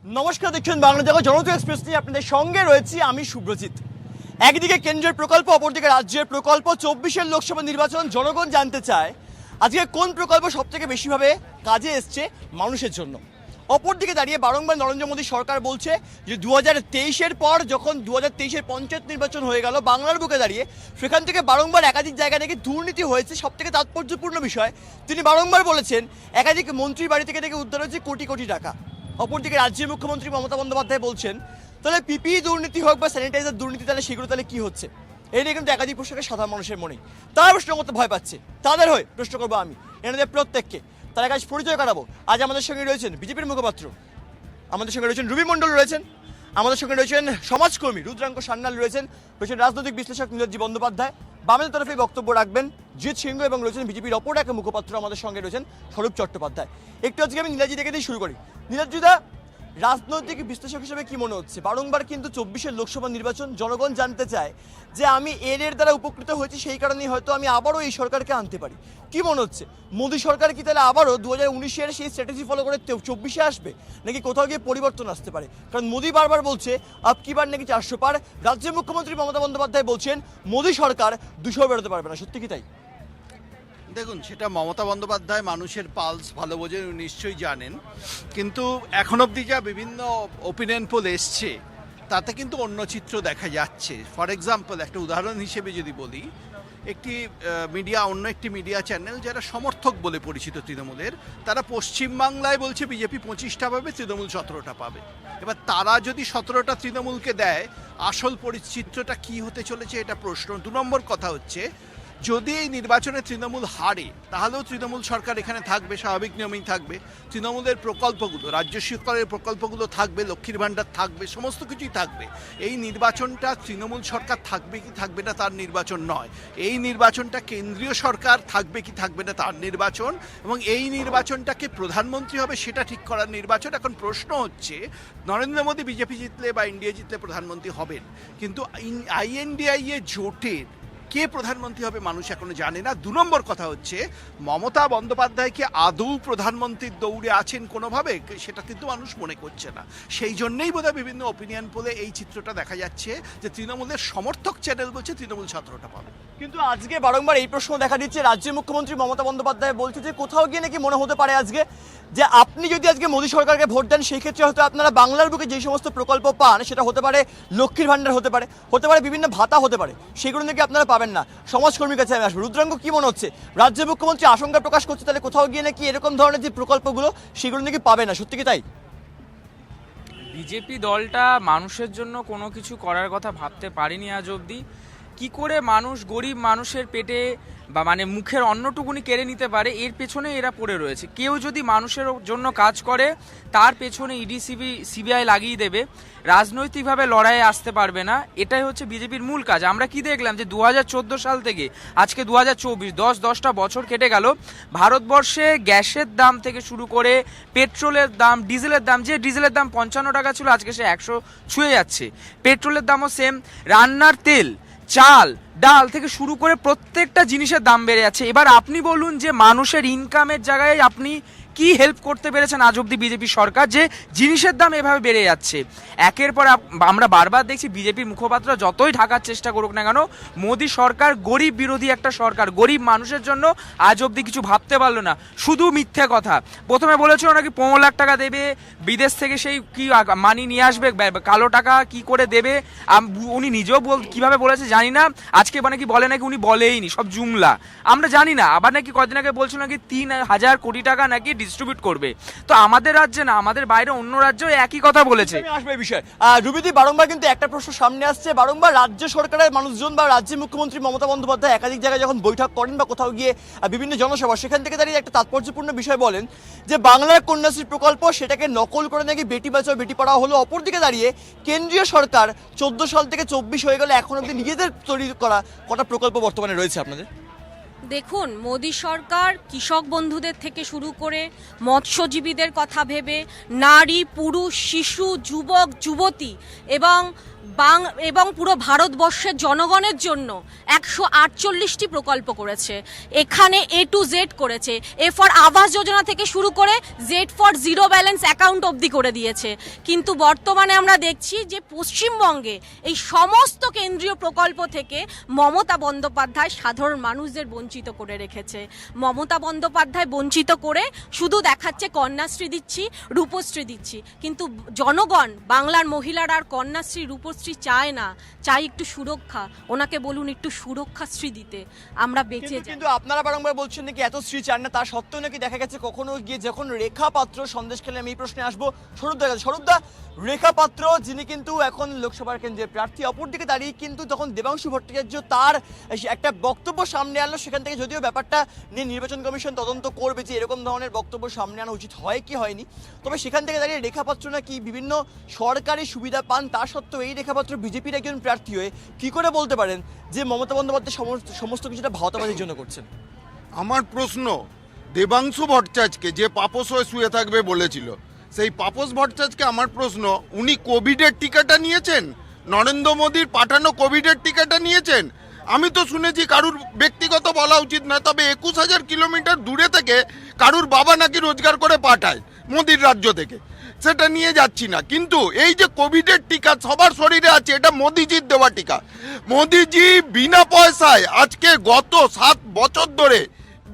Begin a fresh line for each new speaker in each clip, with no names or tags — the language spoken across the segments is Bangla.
নমস্কার, দেখছেন বাংলা জগৎ জনতা এক্সপ্রেস নিয়ে আপনাদের সঙ্গে রয়েছি আমি শুভ্রজিৎ। একদিকে কেন্দ্রের প্রকল্প, অপরদিকে রাজ্যের প্রকল্প। 24-এর লোকসভা নির্বাচন, জনগণ জানতে চায় আজকে কোন প্রকল্প সব থেকে বেশিভাবে কাজে এসছে মানুষের জন্য। অপরদিকে দাঁড়িয়ে বারংবার নরেন্দ্র মোদী সরকার বলছে যে 2023-এর পর যখন 2023-এর পঞ্চায়েত নির্বাচন হয়ে গেল বাংলার বুকে দাঁড়িয়ে, সেখান থেকে বারংবার একাধিক জায়গা থেকে দুর্নীতি হয়েছে। সব থেকে তাৎপর্যপূর্ণ বিষয়, তিনি বারংবার বলেছেন একাধিক মন্ত্রীর বাড়ি থেকে উদ্ধার হয়েছে কোটি কোটি টাকা। অপরদিকে রাজ্যের মুখ্যমন্ত্রী মমতা বন্দ্যোপাধ্যায় বলছেন তাহলে পিপিই দুর্নীতি হোক বা স্যানিটাইজার দুর্নীতি, তাহলে সেগুলো তাহলে কি হচ্ছে? এই নিয়ে কিন্তু একাধিক প্রশ্নকে সাধারণ মানুষের মনে, তারা প্রশ্ন করতে ভয় পাচ্ছে। তাদের হয়ে প্রশ্ন করবো আমি এনাদের প্রত্যেককে। তার কাছে পরিচয় করাবো। আজ আমাদের সঙ্গে রয়েছেন বিজেপির মুখপাত্র, আমাদের সঙ্গে রয়েছেন রবি মণ্ডল রয়েছেন, আমাদের সঙ্গে রয়েছেন সমাজকর্মী রুদ্রাঙ্ক সান্যাল রয়েছেন রাজনৈতিক বিশ্লেষক নীলজি বন্দ্যোপাধ্যায়, বামের তরফে বক্তব্য রাখবেন জিৎ সিংহ, এবং রয়েছেন বিজেপির অপর এক মুখপাত্র আমাদের সঙ্গে রয়েছেন স্বরূপ চট্টোপাধ্যায়। একটু আজকে আমি নীলাজি থেকে দিয়ে শুরু করি। নীলাজিদা, রাজনৈতিক বিশ্লেষক হিসেবে কি মনে হচ্ছে? বারংবার কিন্তু 24-এর লোকসভা নির্বাচন, জনগণ জানতে চায় যে আমি এর দ্বারা উপকৃত হয়েছি, সেই কারণেই হয়তো আমি আবারও এই সরকারকে আনতে পারি। কি মনে হচ্ছে, মোদী সরকার কি তাহলে আবারও 2019-এর সেই স্ট্র্যাটেজি ফলো করে 24-এ আসবে, নাকি কোথাও গিয়ে পরিবর্তন আসতে পারে? কারণ মোদী বারবার বলছে আপ কি বার নাকি 400 পার। রাজ্যের মুখ্যমন্ত্রী মমতা বন্দ্যোপাধ্যায় বলছেন মোদী সরকার 200 বেরোতে পারবে না। সত্যি কি তাই?
দেখুন, সেটা মমতা বন্দ্যোপাধ্যায় মানুষের পালস ভালো বোঝেন, নিশ্চয়ই জানেন। কিন্তু এখন অবধি যা বিভিন্ন ওপিনিয়ন পোল এসছে তাতে কিন্তু অন্য চিত্র দেখা যাচ্ছে। ফর এক্সাম্পল, একটা উদাহরণ হিসেবে যদি বলি, অন্য একটি মিডিয়া চ্যানেল যারা সমর্থক বলে পরিচিত তৃণমূলের, তারা পশ্চিমবাংলায় বলছে বিজেপি 25টা পাবে, তৃণমূল 17টা পাবে। এবার তারা যদি 17টা তৃণমূলকে দেয়, আসল পরিচিত্রটা কি হতে চলেছে এটা প্রশ্ন। 2 নম্বর কথা হচ্ছে, যদি এই নির্বাচনে তৃণমূল হারে তাহলেও তৃণমূল সরকার এখানে থাকবে, স্বাভাবিক নিয়মেই থাকবে। তৃণমূলের প্রকল্পগুলো, রাজ্য সরকারের প্রকল্পগুলো থাকবে, লক্ষ্মীর ভাণ্ডার থাকবে, সমস্ত কিছুই থাকবে। এই নির্বাচনটা তৃণমূল সরকার থাকবে কি থাকবে না তার নির্বাচন নয়, এই নির্বাচনটা কেন্দ্রীয় সরকার থাকবে কি থাকবে না তার নির্বাচন, এবং এই নির্বাচনটাকে প্রধানমন্ত্রী হবে সেটা ঠিক করার নির্বাচন। এখন প্রশ্ন হচ্ছে, নরেন্দ্র মোদী বিজেপি জিতলে বা ইন্ডিয়া জিতলে প্রধানমন্ত্রী হবেন, কিন্তু INDIA জোটের কে প্রধানমন্ত্রী হবে মানুষ এখনো জানে না। 2 নম্বর কথা হচ্ছে, মমতা বন্দ্যোপাধ্যায় কি আদৌ প্রধানমন্ত্রীর দৌড়ে আছেন কোনোভাবে, সেটা কিন্তু মানুষ মনে করছে না। সেই জন্যই বোধহয় বিভিন্ন ওপিনিয়ন পোলে এই চিত্রটা দেখা যাচ্ছে যে তৃণমূলের সমর্থক চ্যানেল বলছে তৃণমূল 17টা পাবে।
কিন্তু আজকে বারংবার এই প্রশ্ন দেখা দিচ্ছে, রাজ্যের মুখ্যমন্ত্রী মমতা বন্দ্যোপাধ্যায় বলছে যে কোথাও গিয়ে নাকি মনে হতে পারে আজকে যে আপনি যদি আজকে মোদী সরকারকে ভোট দেন, সেই ক্ষেত্রে হয়তো আপনারা বাংলার বুকে যে সমস্ত প্রকল্প পান, সেটা হতে পারে লক্ষ্মীর ভাণ্ডার, হতে পারে বিভিন্ন ভাতা হতে পারে, সেগুলো নাকি আপনারা পাবেন না। সমাজকর্মীর কাছে আমি আসবো। রুদ্রাঙ্গ, কি মনে হচ্ছে, রাজ্যের মুখ্যমন্ত্রী আশঙ্কা প্রকাশ করছে তাহলে কোথাও গিয়ে নাকি এরকম ধরনের যে প্রকল্পগুলো সেগুলো নাকি পাবে না? সত্যি কি তাই?
বিজেপি দলটা মানুষের জন্য কোনো কিছু করার কথা ভাবতে পারেনি আজ অবধি। কি করে মানুষ, গরিব মানুষের পেটে বা মুখের অন্নটুকুনি কেড়ে নিতে পারে, এর পেছনে এরা পড়ে রয়েছে। কেউ যদি মানুষের জন্য কাজ করে তার পেছনে ইডি সিবিআই লাগিয়ে দেবে, রাজনৈতিকভাবে লড়াইয়ে আসতে পারবে না। এটাই হচ্ছে বিজেপির মূল কাজ। আমরা কি দেখলাম যে 2014 সাল থেকে আজকে 2024, 10টা বছর কেটে গেল, ভারতবর্ষে গ্যাসের দাম থেকে শুরু করে পেট্রোলের দাম, ডিজেলের দাম, যে ডিজেলের দাম 55 টাকা ছিল আজকে সে 100 ছুঁয়ে যাচ্ছে। পেট্রোলের দামও সেম, রান্নার তেল, চাল, ডাল থেকে শুরু করে প্রত্যেকটা জিনিসের দাম বেড়ে যাচ্ছে। এবার আপনি বলুন যে মানুষের ইনকামের জায়গায় আপনি কি হেল্প করতে পেরেছেন আজ অব্দি বিজেপি সরকার, যে জিনিসের দাম এভাবে বেড়ে যাচ্ছে? একের পর আমরা বারবার দেখছি বিজেপির মুখপাত্র যতই ঢাকার চেষ্টা করুক না কেন, মোদী সরকার গরিব বিরোধী একটা সরকার, গরিব মানুষের জন্য আজ অব্দি কিছু ভাবতে পারলো না, শুধু মিথ্যে কথা। প্রথমে বলেছিল নাকি 15 লাখ টাকা দেবে, বিদেশ থেকে সেই কি মানি নিয়ে আসবে, কালো টাকা কি করে দেবে, উনি নিজেও কিভাবে বলেছে জানি না। আজকে নাকি বলে নাকি উনি বলেইনি, সব জুমলা, আমরা জানি না। আবার নাকি কদিন আগে বলছিল নাকি 3000 কোটি টাকা নাকি ডিস্ট্রিবিউট করবে। তো আমাদের রাজ্যে না, আমাদের বাইরে অন্য রাজ্যেও একই কথা বলেছে।
আমি আসবে এই বিষয়ে। রুবিদি, বারংবার কিন্তু একটা প্রশ্ন সামনে আসছে, বারংবার রাজ্য সরকারের মানুষজন বা রাজ্যের মুখ্যমন্ত্রী মমতা বন্দ্যোপাধ্যায় একাধিক জায়গায় যখন বৈঠক করেন বা কোথাও গিয়ে বিভিন্ন জনসভা, সেখান থেকে দাঁড়িয়ে একটা তাৎপর্যপূর্ণ বিষয় বলেন যে বাংলার কন্যাশ্রী প্রকল্প, সেটাকে নকল করে নাকি বেটি বাঁচাও বেটি পড়াও হলো। অপরদিকে দাঁড়িয়ে কেন্দ্রীয় সরকার 14 সাল থেকে 24 হয়ে গেলে এখন অব্দি নিজেদের তৈরি করা কটা প্রকল্প বর্তমানে রয়েছে আপনাদের?
দেখুন, মোদী সরকার কৃষক বন্ধুদের থেকে শুরু করে মৎস্যজীবীদের কথা ভেবে নারী, পুরুষ, শিশু, যুবক, যুবতী এবং এবং পুরো ভারতবর্ষের জনগণের জন্য 148টি প্রকল্প করেছে। এখানে A to Z করেছে। A ফর আবাস যোজনা থেকে শুরু করে Z for zero balance account অবধি করে দিয়েছে। কিন্তু বর্তমানে আমরা দেখছি যে পশ্চিমবঙ্গে এই সমস্ত কেন্দ্রীয় প্রকল্প থেকে মমতা বন্দ্যোপাধ্যায় সাধারণ মানুষদের বঞ্চিত করে রেখেছে। মমতা বন্দ্যোপাধ্যায় বঞ্চিত করে শুধু দেখাচ্ছে কন্যাশ্রী দিচ্ছি, রূপশ্রী দিচ্ছি, কিন্তু জনগণ, বাংলার মহিলারা আর কন্যাশ্রী রূপশ্রী চায় না, চাই একটু সুরক্ষা। ওনাকে বলুন একটু সুরক্ষাশ্রী দিতে, আমরা বেঁচে যাই।
কিন্তু আপনারা বারংবার বলছেন নাকি এত শ্রী চান না, তার সত্ত্বেও নাকি দেখা গেছে কখনো গিয়ে যখন রেখা পাত্র সন্দেশ খেলে, আমি এই প্রশ্নে আসবো স্বরূপদার কাছে। স্বরূপদা, রেখা পাত্র যিনি কিন্তু এখন লোকসভার কেন্দ্রের প্রার্থী, অপরদিকে দাঁড়িয়ে কিন্তু তখন দেবাংশু ভট্টাচার্য তার একটা বক্তব্য সামনে আনলো, সেখান থেকে যদিও ব্যাপারটা নিয়ে নির্বাচন কমিশন তদন্ত করবে যে এরকম ধরনের বক্তব্য সামনে আনা উচিত হয় কি হয়নি, তবে সেখান থেকে দাঁড়িয়ে রেখা পাত্র নাকি বিভিন্ন সরকারি সুবিধা পান, তা সত্ত্বেও এই রেখা পাত্র বিজেপির একজন প্রার্থী হয়ে কি করে বলতে পারেন যে মমতা বন্দ্যোপাধ্যায় সমস্ত কিছুটা ভাওতাবাজির জন্য করছেন?
আমার প্রশ্ন, দেবাংশু ভট্টাচার্যকে যে পাপোস হয়ে শুয়ে থাকবে বলেছিল, সেই পাপোস ভট্টাচার্যকে আমার প্রশ্ন, উনি কোভিডের টিকাটা নিয়েছেন? নরেন্দ্র মোদীর পাঠানো কোভিডের টিকাটা নিয়েছেন? আমি তো শুনেছি কারুর ব্যক্তিগত বলা উচিত না, তবে 21,000 কিলোমিটার দূরে থেকে কারুর বাবা নাকি রোজগার করে পাঠায় মোদির রাজ্য থেকে, সেটা নিয়ে যাচ্ছি না। কিন্তু এই যে কোভিডের টিকা সবার শরীরে আছে, এটা মোদিজির দেওয়া টিকা। মোদিজি বিনা পয়সায় আজকে গত 7 বছর ধরে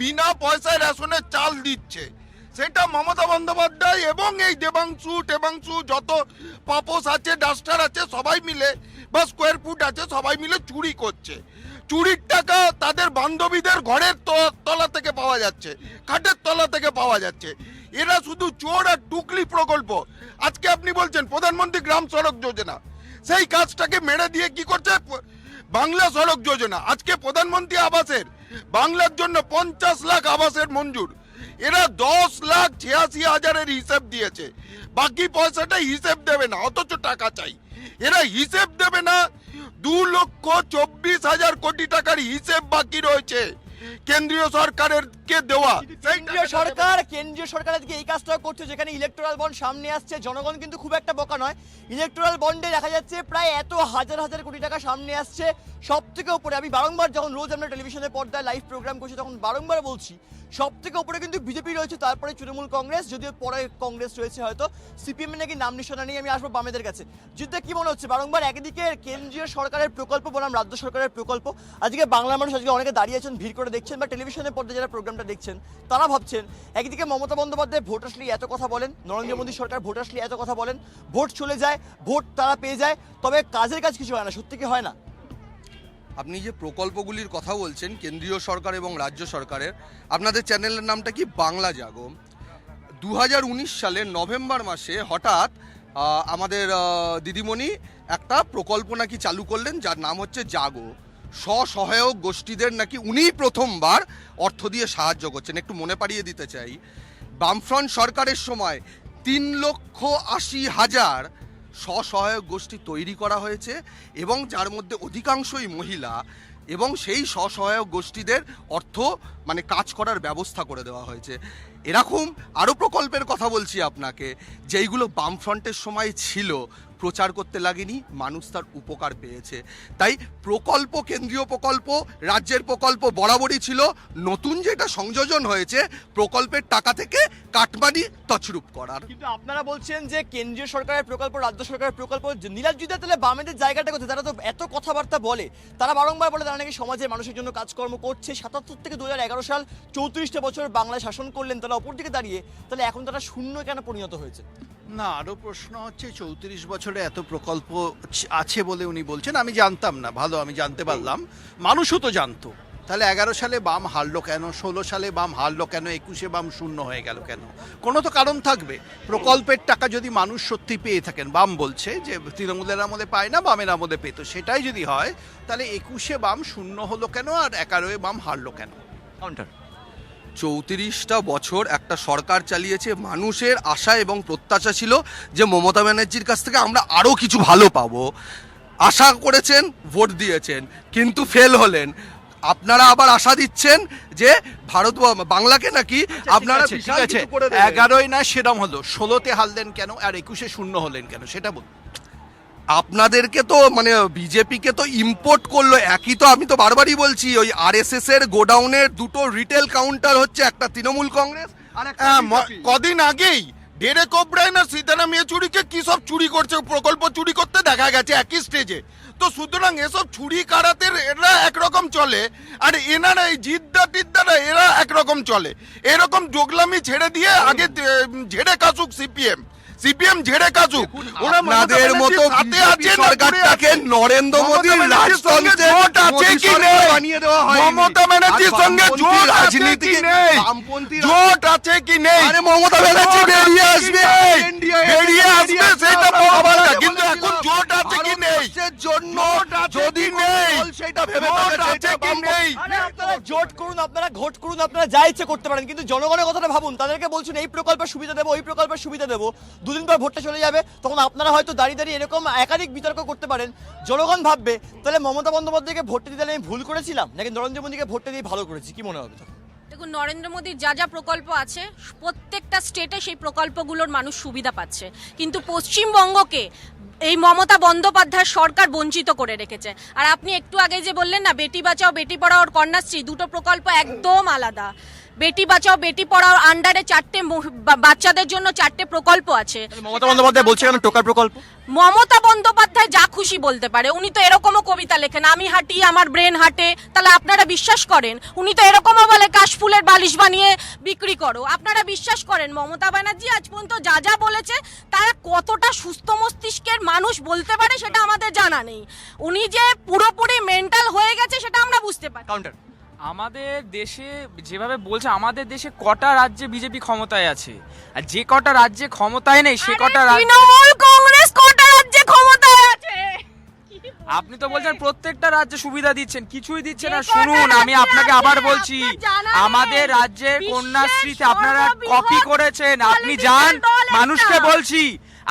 বিনা পয়সায় রেশনের চাল দিচ্ছে, সেটা মমতা বন্দ্যোপাধ্যায় এবং এই দেবাংশু যত পাপোস আছে, ডাস্টার আছে, সবাই মিলে বা স্কোয়ার ফুট আছে, সবাই মিলে চুরি করছে। চুরির টাকা তাদের বান্ধবীদের ঘরের তলা থেকে পাওয়া যাচ্ছে, খাটের তলা থেকে পাওয়া যাচ্ছে। এরা শুধু চোর আর টুকলি প্রকল্প। আজকে আপনি বলছেন প্রধানমন্ত্রী গ্রাম সড়ক যোজনা, সেই কাজটাকে মেরে দিয়ে কি করছে বাংলা সড়ক যোজনা। আজকে প্রধানমন্ত্রী আবাসের বাংলার জন্য 50 লাখ আবাসের মঞ্জুর, এরা 10,86,000 হিসেব দিয়েছে, বাকি পয়সাটা হিসেব দেবে না, অথচ টাকা চাই। এরা হিসেব দেবে না, 2,24,000 কোটি টাকার হিসেব বাকি রয়েছে কেন্দ্রীয় সরকারের কে দেওয়া।
কেন্দ্রীয় সরকার আজকে এই কাজটা করছে, যেখানে ইলেকটোরাল বন্ড সামনে আসছে। জনগণ কিন্তু খুব একটা বোকা নয়, ইলেকটোরাল বন্ডে দেখা যাচ্ছে প্রায় এত হাজার হাজার কোটি টাকা সামনে আসছে। সব থেকে উপরে, আমি বারংবার যখন রোজ আমরা টেলিভিশনের পর্দায় লাইভ প্রোগ্রাম করছি তখন বারংবার বলছি, সব থেকে উপরে কিন্তু বিজেপি রয়েছে, তারপরে তৃণমূল কংগ্রেস, যদিও পরে কংগ্রেস রয়েছে, হয়তো সিপিএম নাকি নাম নিশানা নেই। আমি আসবো বামেদের কাছে। যুদ্ধে কি মনে হচ্ছে বারংবার একদিকে কেন্দ্রীয় সরকারের প্রকল্প বনাম রাজ্য সরকারের প্রকল্প, আজকে বাংলার মানুষ আজকে অনেকে দাঁড়িয়ে আছেন, ভিড় করে দেখছেন, বা টেলিভিশনের পর্দায় যারা প্রোগ্রামটা দেখছেন তারা ভাবছেন একদিকে মমতা বন্দ্যোপাধ্যায় ভোট আসলে এত কথা বলেন, নরেন্দ্র মোদী সরকার ভোট আসলে এত কথা বলেন, ভোট চলে যায়, ভোট তারা পেয়ে যায়, তবে কাজের কাজ কিছু হয় না। সত্যি কি হয় না?
আপনি যে প্রকল্পগুলির কথা বলছেন কেন্দ্রীয় সরকার এবং রাজ্য সরকারের, আপনাদের চ্যানেলের নামটা কি বাংলা জাগো। 2019 সালের নভেম্বর মাসে হঠাৎ আমাদের দিদিমণি একটা প্রকল্প নাকি চালু করলেন, যার নাম হচ্ছে জাগো। স্বসহায়ক গোষ্ঠীদের নাকি উনিই প্রথমবার অর্থ দিয়ে সাহায্য করছেন। একটু মনে পাড়িয়ে দিতে চাই, বামফ্রন্ট সরকারের সময় 3,80,000 স্বসহায়ক গোষ্ঠী তৈরি করা হয়েছে এবং যার মধ্যে অধিকাংশই মহিলা, এবং সেই স্বসহায়ক গোষ্ঠীদের অর্থ মানে কাজ করার ব্যবস্থা করে দেওয়া হয়েছে। এরকম আরও প্রকল্পের কথা বলছি আপনাকে, যেইগুলো বামফ্রন্টের সময় ছিল, প্রচার করতে লাগেনি, মানুষ তার উপকার পেয়েছে। তাই প্রকল্প, কেন্দ্রীয় প্রকল্প, রাজ্যের প্রকল্প বরাবরই ছিল। নতুন যেটা সংযোজন হয়েছে, প্রকল্পের টাকা থেকে কাটমানি তছরূপ করার।
কিন্তু আপনারা বলছেন যে কেন্দ্রীয় সরকারের প্রকল্প, রাজ্য সরকারের প্রকল্প, নীলাদ্রিদা তাহলে বামেদের জায়গাটা কোথায়? তারা তো এত কথাবার্তা বলে, তারা বারংবার বলে তারা নাকি সমাজের মানুষের জন্য কাজকর্ম করছে। 77 থেকে 2011 সাল 34টা বছর বাংলায় শাসন করলেন, তারা অপরদিকে দাঁড়িয়ে তাহলে এখন তারা শূন্য কেন পরিণত হয়েছে?
না, আরও প্রশ্ন হচ্ছে 34 বছরে এত প্রকল্প আছে বলে উনি বলছেন, আমি জানতাম না, ভালো আমি জানতে পারলাম, মানুষও তো জানতো। তাহলে 11 সালে বাম হারলো কেন, 16 সালে বাম হারলো কেন, 21-এ বাম শূন্য হয়ে গেল কেন? কোনো তো কারণ থাকবে। প্রকল্পের টাকা যদি মানুষ সত্যি পেয়ে থাকেন, বাম বলছে যে তৃণমূলের আমলে পায় না, বামের আমলে পেত, সেটাই যদি হয় তাহলে 21-এ বাম শূন্য হলো কেন আর 11-এ বাম হারলো কেন?
কাউন্টার।
34টা বছর একটা সরকার চালিয়েছে, মানুষের আশা এবং প্রত্যাশা ছিল যে মমতা ব্যানার্জির কাছ থেকে আমরা আরও কিছু ভালো পাবো। আশা করেছেন, ভোট দিয়েছেন, কিন্তু ফেল হলেন। আপনারা আবার আশা দিচ্ছেন যে ভারত বাংলাকে নাকি আপনারা
ঠিক আছে, 11-ই না সেরম হলো, 16-তে হারলেন কেন আর 21-এ শূন্য হলেন কেন সেটা বলুন।
আপনাদেরকে তো মানে বিজেপিকে তো ইম্পোর্ট করলো, একই তো আমি তো বারবারই বলছি, ওই আরএসএস এর গোডাউনের দুটো রিটেল কাউন্টার হচ্ছে, একটা তৃণমূল কংগ্রেস আর একটা BJP।
কদিন আগেই ডেরেক ওব্রায়েন আর সীতারাম ইয়েচুরিকে কি সব চুরি করছে, প্রকল্প চুরি করতে দেখা গেছে একই স্টেজে। তো সুতরাং এসব চুরি কারাতের এরা একরকম চলে, আর এনারা এই জিদ্দা টিদ্দারা এরা একরকম চলে। এরকম জোগলামি ছেড়ে দিয়ে আগে ঝেড়ে কাশুক সিপিএম ঝেড়ে কাশুক। ওরা
আপনাদের মতো বিজেপি সরকারটাকে নরেন্দ্র মোদীর রাজতন্ত্রের
জোট আছে কি নেই?
বানিয়ে দেওয়া হয়
মমতা ব্যানার্জির সঙ্গে জোট রাজনীতি নেই, জোট আছে কি নেই?
আরে মমতা ব্যানার্জি বেরিয়ে আসবে,
বেরিয়ে আসবে সেটা বড় কথা, কিন্তু এখন জোট আছে কি নেই?
জন্য
যদি নেই
সেটা ভেবে
জোট
থাকে
আছে কি নেই?
আরে আপনারা জোট করুন, আপনারা ঘোট করুন, আপনারা যা ইচ্ছে করতে পারেন, কিন্তু জনগণের কথাটা ভাবুন। তাদেরকে বলছেন এই প্রকল্পের সুবিধা দেবো, ওই প্রকল্পের সুবিধা দেবো, দুদিন পর ভোটটা চলে যাবে, তখন আপনারা হয়তো দাঁড়িয়ে দাঁড়িয়ে এরকম একাধিক বিতর্ক করতে পারেন। জনগণ ভাববে তাহলে মমতা বন্দ্যোপাধ্যায়কে ভোটটা দিতে আমি ভুল করেছিলাম নাকি নরেন্দ্র মোদীকে ভোটটা দিয়ে ভালো করেছি, কি মনে হবে তখন?
দেখুন, নরেন্দ্র মোদীর যা যা প্রকল্প আছে প্রত্যেকটা স্টেটে সেই প্রকল্পগুলোর মানুষ সুবিধা পাচ্ছে, কিন্তু পশ্চিমবঙ্গকে এই মমতা বন্দ্যোপাধ্যায় সরকার বঞ্চিত করে রেখেছে। আর আপনি একটু আগে যে বললেন না বেটি বাঁচাও বেটি পড়াও আর কন্যাশ্রী, দুটো প্রকল্প একদম আলাদা। বেটি বাঁচাও বেটি পড়াও আন্ডারে বাচ্চাদের জন্য 4টে প্রকল্প আছে।
মমতা বন্দ্যোপাধ্যায় বলছে কেন টোকার প্রকল্প?
মমতা বন্দ্যোপাধ্যায় যা খুশি বলতে পারে, উনি তো এরকমও কবিতা লেখেন, আমি হাঁটি আমার ব্রেন হাঁটে, তাহলে আপনারা বিশ্বাস করেন? উনি তো এরকমও বলে কাশফুলের বালিশ বানিয়ে বিক্রি করো, আপনারা বিশ্বাস করেন? মমতা ব্যানার্জি আজ পর্যন্ত যা যা বলেছে তারা কতটা সুস্থ মস্তিষ্কের মানুষ বলতে পারে সেটা আমাদের জানা নেই। উনি যে পুরোপুরি মেন্টাল হয়ে গেছে সেটা আমরা বুঝতে পারি।
কাউন্টার।
আমাদের দেশে যেভাবে বলছে, আমাদের দেশে কটা রাজ্যে বিজেপি ক্ষমতায় আছে, আর যে কটা রাজ্যে ক্ষমতায় নেই সে কটা রাজ্য
তৃণমূল কংগ্রেস কটা রাজ্যে ক্ষমতায় আছে?
আপনি তো বলছেন প্রত্যেকটা রাজ্যে সুবিধা দিচ্ছেন, কিছুই দিচ্ছেন না।
যে কটা
শুনুন, আমি
রাজ্যে
আপনাকে
আছে,
আবার বলছি,
আপনার জানা নেই।
আমাদের রাজ্যের
বিশ্বের
কন্যাশ্রীতে আপনারা
সর্ববৃহৎ
কপি করেছেন। আপনি
political
যান,
দল একটা।
মানুষকে বলছি,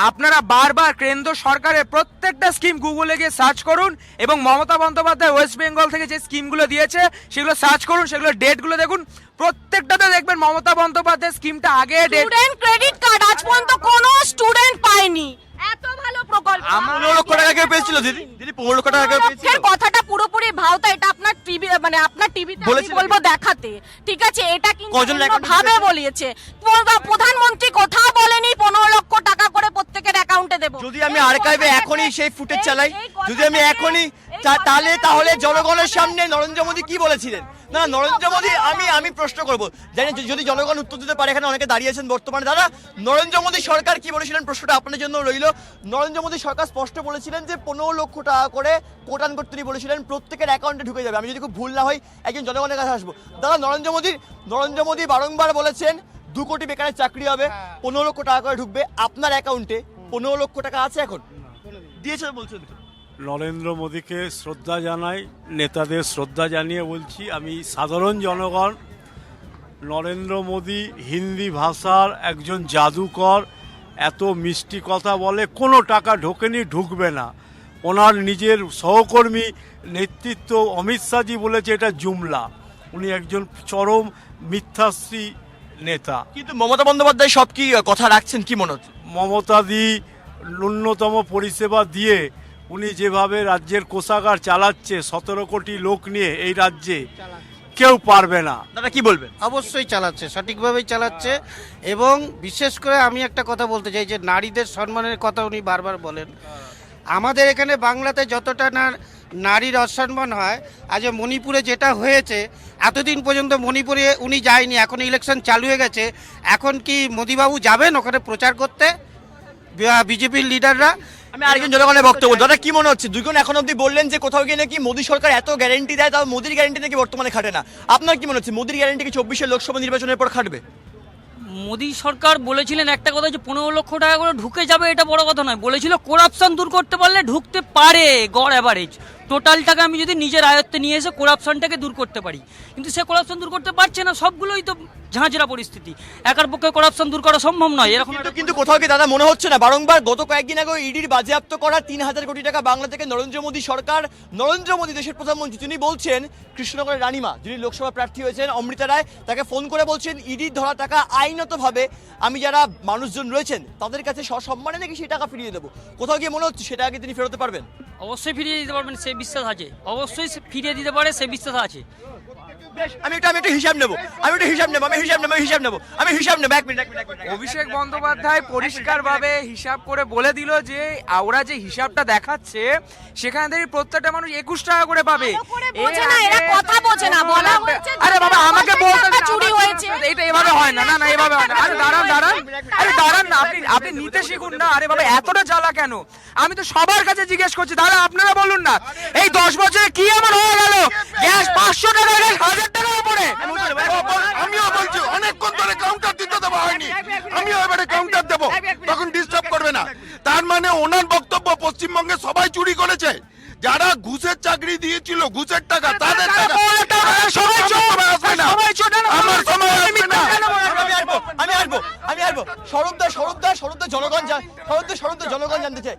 আপনারা বারবার কেন্দ্র সরকারের প্রত্যেকটা স্কিম গুগলে গিয়ে সার্চ করুন, এবং মমতা বন্দ্যোপাধ্যায় ওয়েস্ট বেঙ্গল থেকে যে স্কিমগুলো দিয়েছে সেগুলো সার্চ করুন, সেগুলো ডেটগুলো দেখুন, প্রত্যেকটাতে দেখবেন মমতা বন্দ্যোপাধ্যায় স্কিমটা আগে ডেট।
স্টুডেন্ট ক্রেডিট কার্ড আজ পর্যন্ত কোনো স্টুডেন্ট পায়নি, এত ভালো প্রকল্প।
15 লক্ষ টাকা কেউ পেয়েছিল দিদি? দিদি 15 লক্ষ টাকা কেউ পেয়েছিল?
লক্ষের কথাটা পুরোপুরি ভাওতা, এটা আপনার টিভি মানে আপনার টিভিতে আমি
বলেছিলেন
বলবো দেখাতে, ঠিক আছে? এটা কিন্তু
কজন account
ভাবে
দিয়েছে?
বলিয়েছে, প্রধানমন্ত্রী কোথাও বলেনি 15 লক্ষ টাকা করে প্রত্যেকের অ্যাকাউন্টে দেব।
যদি আমি আর্কাইভে এখনই সেই ফুটেজ চালাই, যদি আমি এখনই তাহলে জনগণের সামনে নরেন্দ্র মোদী কি বলেছিলেন? না, নরেন্দ্র মোদী, আমি প্রশ্ন করব, জানি যদি জনগণ উত্তর দিতে পারে, এখানে অনেকে দাঁড়িয়েছেন বর্তমানে। দাদা, নরেন্দ্র মোদী সরকার কি বলেছিলেন? প্রশ্নটা আপনাদের জন্য রইল। নরেন্দ্র মোদী সরকার স্পষ্ট বলেছিলেন যে 15 লক্ষ টাকা করে কোটান করতে বলেছিলেন, প্রত্যেকের অ্যাকাউন্টে ঢুকে যাবে। আমি যদি খুব ভুল না হই একজন জনগণের কাছে আসবো। দাদা, নরেন্দ্র মোদী বারংবার বলেছেন 2 কোটি বেকারের চাকরি হবে, 15 লক্ষ টাকা করে ঢুকবে। আপনার অ্যাকাউন্টে 15 লক্ষ টাকা আছে এখন? দিয়েছে বলছেন তো?
নরেন্দ্র মোদীকে শ্রদ্ধা জানাই, নেতাদের শ্রদ্ধা জানিয়ে বলছি, আমি সাধারণ জনগণ। নরেন্দ্র মোদী হিন্দি ভাষার একজন জাদুকর, এত মিষ্টি কথা বলে, কোনো টাকা ঢোকেনি, ঢুকবে না। ওনার নিজের সহকর্মী নেতৃত্ব অমিত শাহজি বলেছে এটা জুমলা। উনি একজন চরম মিথ্যাশ্রী নেতা।
কিন্তু মমতা বন্দ্যোপাধ্যায় সব কি কথা রাখছেন, কি মনে হচ্ছে?
মমতাদি ন্যূনতম পরিষেবা দিয়ে উনি যেভাবে রাজ্যের কোষাগার চালাচ্ছে 17 কোটি লোক নিয়ে এই রাজ্যে, কেউ পারবে না।
দাদা কি বলবেন?
অবশ্যই চালাচ্ছে, সঠিকভাবেই চালাচ্ছে। এবং বিশেষ করে আমি একটা কথা বলতে চাই, যে নারীদের সম্মানের কথা উনি বারবার বলেন। আমাদের এখানে বাংলাতে যতটা না নারীর অসম্মান হয়, আজ মণিপুরে যেটা হয়েছে, এতদিন পর্যন্ত মণিপুরে উনি যায়নি, এখন ইলেকশন চালু হয়ে গেছে, এখন কি মোদিবাবু যাবেন ওখানে প্রচার করতে, বিজেপির লিডাররা?
আমি আরেকজন জনগণের বক্তব্য। দাদা কি মনে হচ্ছে? দুজন এখন অব্দি বললেন যে কোথাও গিয়ে নাকি মোদী সরকার এত গ্যারেন্টি দেয়, তাও মোদীর গ্যারেন্টি নাকি বর্তমানে খাটে না। আপনার কি মনে হচ্ছে মোদীর গ্যারেন্টি কি 24-এর লোকসভা নির্বাচনের পর খাটবে?
মোদী সরকার বলেছিলেন একটা কথা, যে 15 লক্ষ টাকা করে ঢুকে যাবে, এটা বড় কথা নয়। বলেছিল করাপশন দূর করতে পারলে ঢুকতে পারে, গড় অ্যাভারেজ টোটালটাকে আমি যদি নিজের আয়ত্তে নিয়ে এসে করাপশনটাকে দূর করতে পারি, কিন্তু সে করাপশন দূর করতে পারছে না। সবগুলোই তো ঝাঁঝরা পরিস্থিতি, একার পক্ষে করাপশন দূর করা সম্ভব নয়। এরকম
কিন্তু কোথাও কি দাদা মনে হচ্ছে না বারংবার গত কয়েকদিন আগে ইডির বাজেয়াপ্ত করা ৩,০০০ কোটি টাকা বাংলা থেকে নরেন্দ্র মোদী সরকার, নরেন্দ্র মোদী দেশের প্রধানমন্ত্রী, তিনি বলছেন কৃষ্ণনগরের রানীমা যিনি লোকসভা প্রার্থী হয়েছেন অমৃতা রায়, তাকে ফোন করে বলছেন ইডির ধরা টাকা আইনতভাবে আমি যারা মানুষজন রয়েছেন তাদের কাছে সসম্মানে নাকি সেই টাকা ফিরিয়ে দেবো। কোথাও গিয়ে মনে হচ্ছে সেটা আগে তিনি ফেরোতে পারবেন?
অবশ্যই ফিরিয়ে দিতে পারবেন, সে বিশ্বাস আছে। অবশ্যই সে ফিরিয়ে দিতে পারে, সে বিশ্বাস আছে।
আমি একটা হিসাব নেবো, এক মিনিট।
অভিষেক বন্দ্যোপাধ্যায় পরিষ্কারভাবে হিসাব করে বলে দিল যে ওরা যে হিসাবটা দেখাচ্ছে সেখানে থেকে প্রত্যেকটা মানুষ 21 টাকা করে পাবে।
বোঝে না, এরা কথা বোঝে না, বলা হচ্ছে
আরে বাবা আমাকে বলতে
টাকা চুরি হয়েছে।
এটা এভাবে হয় না, না এভাবে হয় না। আরে দাঁড়ান না, আপনি নিতে শিখুন না। আরে বাবা এতটা জ্বালা কেন? আমি তো সবার কাছে জিজ্ঞেস করছি, দাদা আপনারা বলুন না এই 10 বছরে কি এমন হয়ে গেল গ্যাস 500 টাকা, গ্যাস 1000 টাকার উপরে?
আমিও বলছি অনেকক্ষণ ধরে কাউন্টার দিতে দেওয়া হয়নি, আমিও এবারে কাউন্টার দেবো, তখন ডিস্টার্ব করবে না। তার মানে ওনার বক্তব্য পশ্চিমবঙ্গে সবাই চুরি করেছে, যারা ঘুষের চাকরি দিয়েছিল ঘুষের টাকা তাদের টাকা
সবাই চোর,
আসবে না,
সবাই চোর।
আমার সময় আসবে না।
আমি আসবো সরবদা জনগণ জানতে চাই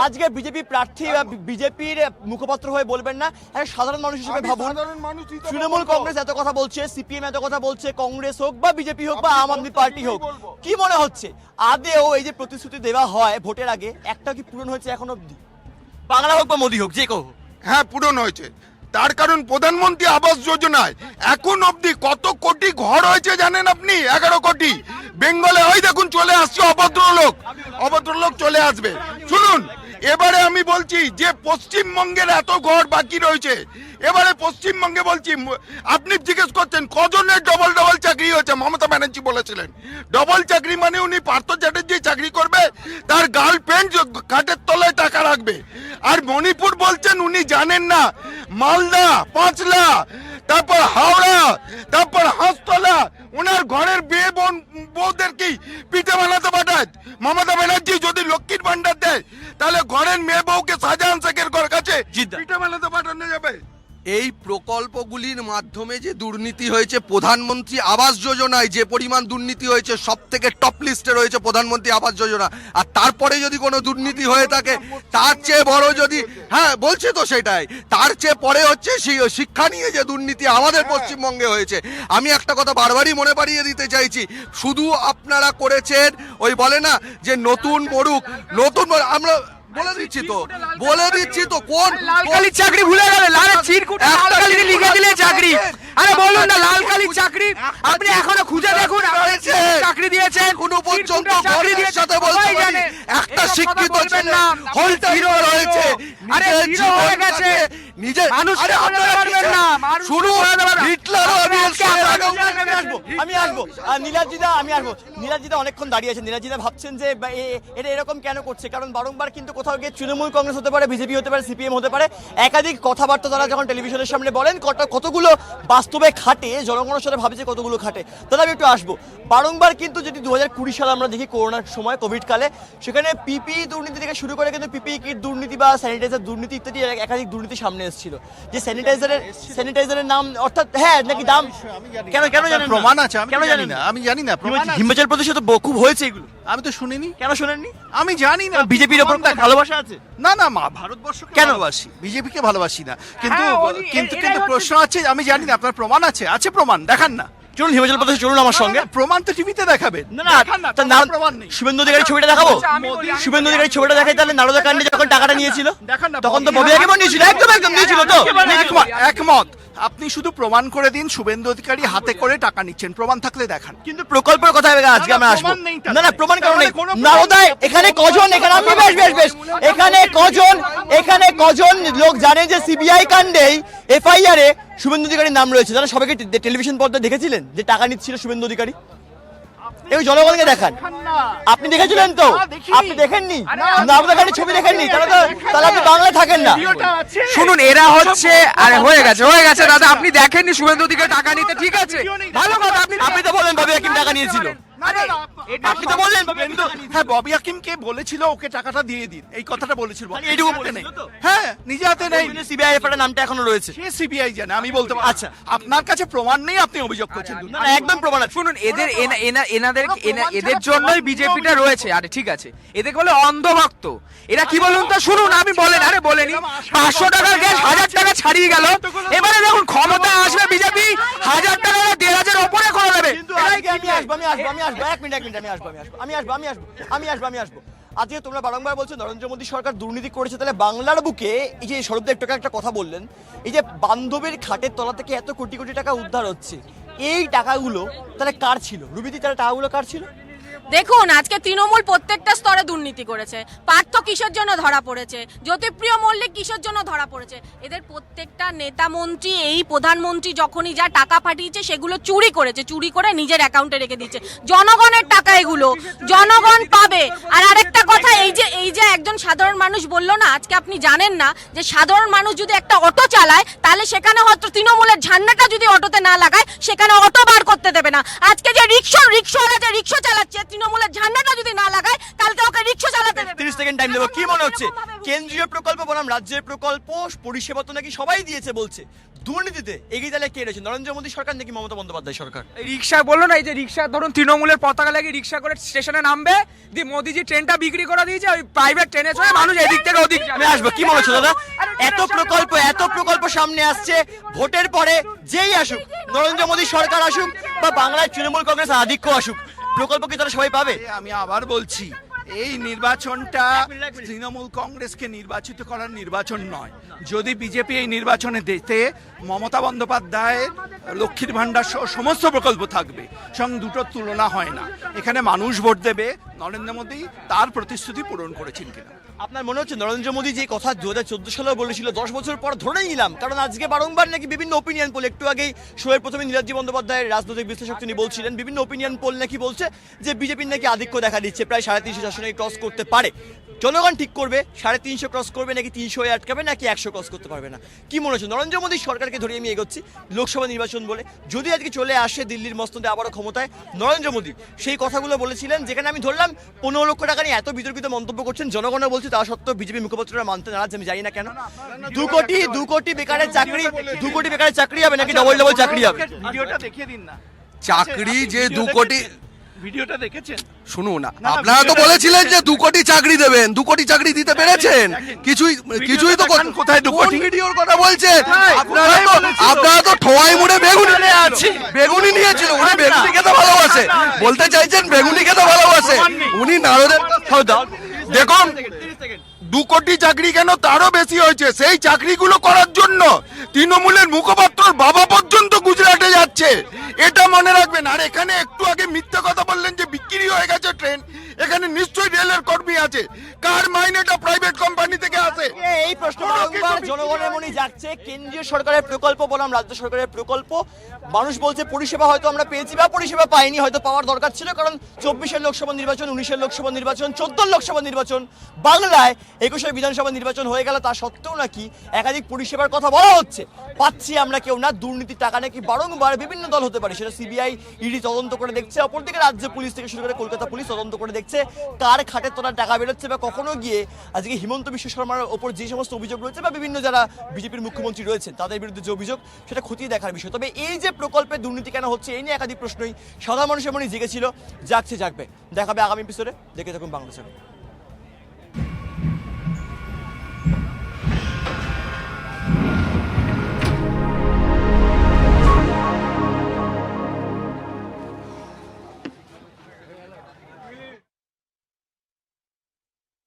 আজকে বিজেপি প্রার্থী বা বিজেপির মুখপাত্র হয়ে বলবেন না, একটা সাধারণ মানুষ হিসেবে ভাবুন। তৃণমূল কংগ্রেস এত কথা বলছে, সিপিএম এত কথা বলছে, কংগ্রেস হোক বা বিজেপি হোক বা আম আদমি পার্টি হোক, কি মনে হচ্ছে আদেও এই যে প্রতিশ্রুতি দেওয়া হয় ভোটের আগে একটা কি পূরণ হয়েছে এখন অবধি? বাংলা হোক বা মোদী হোক, যে কেউ হোক।
হ্যাঁ পূরণ হয়েছে, তার কারণ প্রধানমন্ত্রী আবাস যোজনায় এখন অবধি কত কোটি ঘর হয়েছে জানেন আপনি? 11 কোটি। বেঙ্গলে ওই দেখুন চলে আসছে অভদ্রলোক চলে আসবে। শুনুন, এবারে আমি বলছি যে পশ্চিমবঙ্গের এত ঘর বাকি রয়েছে, এবারে পশ্চিমবঙ্গে বলছি, আপনি জিজ্ঞেস করছেন কজনের ডবল চাকরি হয়েছে? মমতা ব্যানার্জি বলেছিলেন ডবল চাকরি মানে উনি পার্থ চ্যাটার্জি চাকরি করবে, তার গার্লফ্রেন্ড খাটের তলায় টাকা রাখবে। আর মণিপুর বলছেন উনি জানেন না, মালদা, পাঁচলা, তারপর হাওড়া, তারপর হাঁসতলা, ওনার ঘরের বিয়ে বউদের কি পিঠে বানাতে পাঠায়? মমতা ব্যানার্জি যদি লক্ষ্মীর ভান্ডার দেয় তাহলে ঘরের মেয়ে বউকে শাহজাহান শেখের কাছে পিঠে বানাতে পাঠানো যাবে?
এই প্রকল্পগুলির মাধ্যমে যে দুর্নীতি হয়েছে, প্রধানমন্ত্রী আবাস যোজনায় যে পরিমাণ দুর্নীতি হয়েছে, সব থেকে টপ লিস্টে রয়েছে প্রধানমন্ত্রী আবাস যোজনা। আর তারপরে যদি কোনো দুর্নীতি হয়ে থাকে তার চেয়ে বড় যদি, হ্যাঁ বলছি তো সেটাই, তার চেয়ে পরে হচ্ছে শিক্ষা নিয়ে যে দুর্নীতি আমাদের পশ্চিমবঙ্গে হয়েছে। আমি একটা কথা বারবারই মনে পাড়িয়ে দিতে চাইছি, শুধু আপনারা করেছেন ওই বলে না যে নতুন মরুক, আমরা বলে দিচ্ছি তো কোন
লাল কালির চাকরি ভুলে গেল, লাল চিরকুটে লাল কালি লিখে দিলে চাকরি। আরে বলুন না লাল কালির চাকরি, আপনি এখনো খুঁজে দেখুন চাকরি দিয়েছেন
কোনো পর্যন্ত ঘরের সাথে বলতে পারি একটা শিক্ষিত ছেলে হলটা হিরো রয়েছে,
আরে হিরো হয়ে গেছে
নিজে
মানুষ আপনারা পারবেন না।
শুরু হিটলার
আমি আসবো নীলাজিদা অনেকক্ষণ দাঁড়িয়ে আছেন। নীলাজিদা ভাবছেন যে এটা এরকম কেন করছে, কারণ বারংবার কিন্তু কোথাও গিয়ে তৃণমূল কংগ্রেস হতে পারে, বিজেপি হতে পারে, সিপিএম হতে পারে, একাধিক কথাবার্তা তারা যখন টেলিভিশনের সামনে বলেন কতগুলো বাস্তবে খাটে, জনগণের সাথে ভাবে যে কতগুলো খাটে। তাহলে আমি একটু আসবো, বারংবার কিন্তু যদি 2020 সালে আমরা দেখি করোনার সময় কোভিড কালে, সেখানে পিপিই দুর্নীতি থেকে শুরু করে কিন্তু পিপিই কিট দুর্নীতি বা স্যানিটাইজার দুর্নীতি ইত্যাদি একাধিক দুর্নীতি সামনে এসেছিল। যে স্যানিটাইজারের নাম অর্থাৎ হ্যাঁ নাকি দাম কেন জানেন না?
প্রমাণ আছে,
আমি জানি না হিমাচল প্রদেশে তো খুব হয়েছে এগুলো,
আমি তো শুনিনি।
কেন শোনেননি?
আমি জানি না
বিজেপির ওপর ভালোবাসা আছে?
না ভারতবর্ষকে কেন ভালোবাসি, বিজেপিকে ভালোবাসি না, কিন্তু প্রশ্ন আছে, আমি জানি না। আপনার প্রমাণ আছে প্রমাণ দেখান না।
চলুন হিমাচল প্রদেশে চলুন আমার সঙ্গে।
প্রমাণ তো টিভিতে দেখাবেন।
না প্রমাণ নেই। শুভেন্দু অধিকারী ছবিটা দেখাবো? শুভেন্দু অধিকারী ছবিটা দেখাই তাহলে নারদা কাণ্ডে যখন টাকাটা নিয়েছিল তখন তো ববি আগে নিয়েছিল, একদম নিয়েছিল তো।
একমত, আপনি শুধু প্রমাণ করে দিন শুভেন্দু অধিকারী হাতে করে টাকা নিচ্ছেন, প্রমাণ থাকলে দেখান।
কিন্তু প্রকল্পের কথা আজকে আমরা আসবো না প্রমাণ কারণ নেই। নারদায় এখানে কজন, এখানে কজন লোক জানে যে সিবিআই কাণ্ডেই এফআইআর এ শুভেন্দু অধিকারীর নাম রয়েছে? যারা সবাইকে টেলিভিশন পর্দায় দেখেছিলেন যে টাকা নিচ্ছিল শুভেন্দু অধিকারী, এই জনগণকে দেখান। আপনি দেখেছিলেন তো? আপনি দেখেননি? নারদাকারী ছবি দেখেননি? তাহলে আপনি বাংলায় থাকেন না।
শুনুন এরা হচ্ছে, আরে হয়ে গেছে দাদা, আপনি দেখেননি শুভেন্দু অধিকারী টাকা নিতে, ঠিক আছে ভালো কথা।
আপনি তো বলেন ববি হাকিম টাকা নিয়েছিল, আপনি তো বললেন
হ্যাঁ, ববি হাকিমকে বলেছিল ওকে টাকাটা দিয়ে দিন, এই কথাটা বলেছিল।
মানে এইটুকু
হাতে নেই।
বলেছিল তো?
হ্যাঁ, নিজে হাতে নেই।
সিবিআই এর নামটা এখনো রয়েছে।
সে সিবিআই জানে, আমি বলতে পারি।
আচ্ছা।
আপনার কাছে প্রমাণ নেই, আপনি অভিযোগ করছেন।
না, না, একদম প্রমাণ আছে।
শুনুন, এদের জন্যই বিজেপিটা রয়েছে। আরে ঠিক আছে, এদের বলে অন্ধভক্ত। এরা কি বলুন তো, শুনুন আমি বলেন, আরে বলেনি 500 টাকার গ্যাস 1000 টাকা ছাড়িয়ে গেল। এবারে দেখুন ক্ষমতা আসবে বিজেপি 1000 টাকা 1500 ওপরে করে দেবে।
কিন্তু আমি আসবো এক মিনিট আমি আসবো। আজকে তোমরা বারংবার বলছো নরেন্দ্র মোদী সরকার দুর্নীতি করেছে, তাহলে বাংলার বুকে এই যে সৌরভদা একটু আগে একটা কথা বললেন, এই যে বান্ধবীর খাটের তলা থেকে এত কোটি কোটি টাকা উদ্ধার হচ্ছে, এই টাকাগুলো তাহলে কার ছিল? রুবিদি, তাহলে টাকাগুলো কার ছিল?
দেখুন, আজকে তৃণমূল প্রত্যেকটা স্তরে দুর্নীতি করেছে। পার্থ কিসের জন্য ধরা পড়েছে, জ্যোতিপ্রিয় মল্লিক কিসের জন্য ধরা পড়েছে। এদের প্রত্যেকটা নেতা মন্ত্রী, এই প্রধানমন্ত্রী যখনই যা টাকা পাঠিয়েছে সেগুলো চুরি করেছে, চুরি করে নিজের অ্যাকাউন্টে রেখে দিচ্ছে। জনগণের টাকা, এগুলো জনগণ পাবে। আর আরেকটা কথা, এই যে একজন সাধারণ মানুষ বললো না, আজকে আপনি জানেন না যে সাধারণ মানুষ যদি একটা অটো চালায় তাহলে সেখানে হয়তো তৃণমূলের ঝান্ডাটা যদি অটোতে না লাগায় সেখানে অটো বার করতে দেবে না। আজকে যে রিক্সাওয়ালা যে রিক্সা চালাচ্ছে, তৃণমূলের ঝান্ডাটা যদি না লাগায় তাহলে তো ওকে রিক্সা চালাতে দেবে।
30 সেকেন্ড টাইম দেবো। কি মনে হচ্ছে, কেন্দ্রীয় প্রকল্প বনাম রাজ্যের প্রকল্প পরিষেবা তো নাকি সবাই দিয়েছে বলছে, দুর্নীতিতে এগিয়ে তাহলে কে রয়েছে, নরেন্দ্র মোদী সরকার নাকি মমতা বন্দ্যোপাধ্যায় সরকার?
এই রিক্সা বললো না, এই যে রিক্সা ধরুন তৃণমূলের পতাকা লাগিয়ে রিক্সা করে স্টেশনে নামবে, দিয়ে মোদিজি ট্রেনটা বিক্রি করে দিয়েছে, ওই প্রাইভেট ট্রেনে চড়ে মানুষ এদিক থেকে ওদিক
আমি আসবো। কি মনে হচ্ছে দাদা, এত প্রকল্প সামনে আসছে, ভোটের পরে যেই আসুক, নরেন্দ্র মোদী সরকার আসুক বা বাংলায় তৃণমূল কংগ্রেস আধিক্য আসুক, প্রকল্প কি তারা সবাই পাবে?
আমি আবার বলছি, এই নির্বাচনটা তৃণমূল কংগ্রেসকে নির্বাচিত করার নির্বাচন নয়। যদি বিজেপি এই নির্বাচনে দিতে, মমতা বন্দ্যোপাধ্যায় লক্ষ্মীর ভাণ্ডার সহ সমস্ত প্রকল্প থাকবে, সঙ্গে দুটোর তুলনা হয় না। এখানে মানুষ ভোট দেবে নরেন্দ্র মোদী তার প্রতিশ্রুতি পূরণ করেছেন কিনা।
আপনার মনে হচ্ছে নরেন্দ্র মোদী যে কথা 2014 সালেও বলেছিল 10 বছর পর ধরেই নিলাম, কারণ আজকে বারংবার নাকি বিভিন্ন ওপিনিয়ন পোল, একটু আগেই শোয়ের প্রথমে নীলাদ্রি বন্দ্যোপাধ্যায়ের রাজনৈতিক বিশ্লেষক তিনি বলছিলেন, বিভিন্ন ওপিনিয়ন পোল নাকি বলছে যে বিজেপির নাকি আধিক্য দেখা দিচ্ছে, প্রায় 350 আসনে ক্রস করতে পারে। জনগণ ঠিক করবে 350 ক্রস করবে নাকি 300 আটকাবে নাকি 100 ক্রস করতে পারবে না। কি মনে হচ্ছে, নরেন্দ্র মোদী সরকারকে ধরে আমি এগোচ্ছি লোকসভা নির্বাচন বলে, যদি আজকে চলে আসে দিল্লির মস্তদে আবারও ক্ষমতায় নরেন্দ্র মোদী, সেই কথাগুলো বলেছিলেন যেখানে আমি ধরলাম 15 লক্ষ টাকা নিয়ে এত বিতর্কিত মন্তব্য করছেন, জনগণও বলছে তা সত্ত্বেও বিজেপি মুখপাত্ররা মানতে নারাজ। আমি জানি না কেন। 2 কোটি বেকারের চাকরি হবে নাকি ডবল চাকরি হবে?
ভিডিওটা দেখিয়ে দিন না।
চাকরি যে 2 কোটি,
ভিডিওটা দেখেছেন?
শুনুন, আপনারা তো বলেছিলেন যে 2 কোটি চাকরি দেবেন, 2 কোটি চাকরি দিতে পেরেছেন? কিছুই তো
কোথায় 2 কোটি
ভিডিওর কথা বলছেন? আপনারা তো ঠোয়াই মুড়ে বেগুনি নিয়েছিল। উনি বেগুনি খেতে ভালোবাসে, বলতে চাইছেন বেগুনি খেতে ভালোবাসে উনি নারদের।
দেখুন, 2 কোটি চাকরি কেন, তারও বেশি হয়েছে। সেই চাকরিগুলো করার জন্য তৃণমূলের মুখপাত্রর বাবা পর্যন্ত গুজরাটে যাচ্ছে, এটা মনে রাখবেন। আর এখানে একটু আগে মিথ্যা কথা বললেন যে বিক্রি হয়ে গেছে ট্রেন, এখানে নিশ্চয়ই রেলের কর্মী আছে, কার মাইনেটা প্রাইভেট কোম্পানি থেকে আসে?
এই প্রশ্ন বারংবার জনগণের মনে জাগছে। কেন্দ্রীয় সরকারের প্রকল্প বনাম রাজ্য সরকারের প্রকল্প, মানুষ বলছে পরিষেবা হয়তো আমরা পেয়েছি বা পরিষেবা পাইনি, হয়তো পাওয়ার দরকার ছিল, কারণ 24-এর লোকসভা নির্বাচন, 19-এর লোকসভা নির্বাচন, 14-এর লোকসভা নির্বাচন, বাংলায় 21-এর বিধানসভা নির্বাচন হয়ে গেল, তা সত্ত্বেও নাকি একাধিক পরিষেবার কথা বলা হচ্ছে, পাচ্ছি আমরা কেউ না। দুর্নীতির টাকা নাকি বারংবার বিভিন্ন দল হতে পারে, সেটা সিবিআই, ইডি তদন্ত করে দেখছে, অপরদিকে রাজ্য পুলিশ থেকে শুরু করে কলকাতা পুলিশ তদন্ত করে দেখছে কার খাটের তোলার টাকা বেরোচ্ছে, বা কখনো গিয়ে আজকে হিমন্ত বিশ্ব শর্মার ওপর যে সমস্ত অভিযোগ রয়েছে বা বিভিন্ন যারা বিজেপির মুখ্যমন্ত্রী রয়েছেন তাদের বিরুদ্ধে যে অভিযোগ, সেটা খতিয়ে দেখার বিষয়। তবে এই যে প্রকল্পে দুর্নীতি কেন হচ্ছে, এই নিয়ে একাধিক প্রশ্নই সাধারণ মানুষের মনে জেগেছিল, জাগছে, জাগবে। দেখাবে আগামী এপিসোডে। দেখে থাকুন বাংলাদেশ।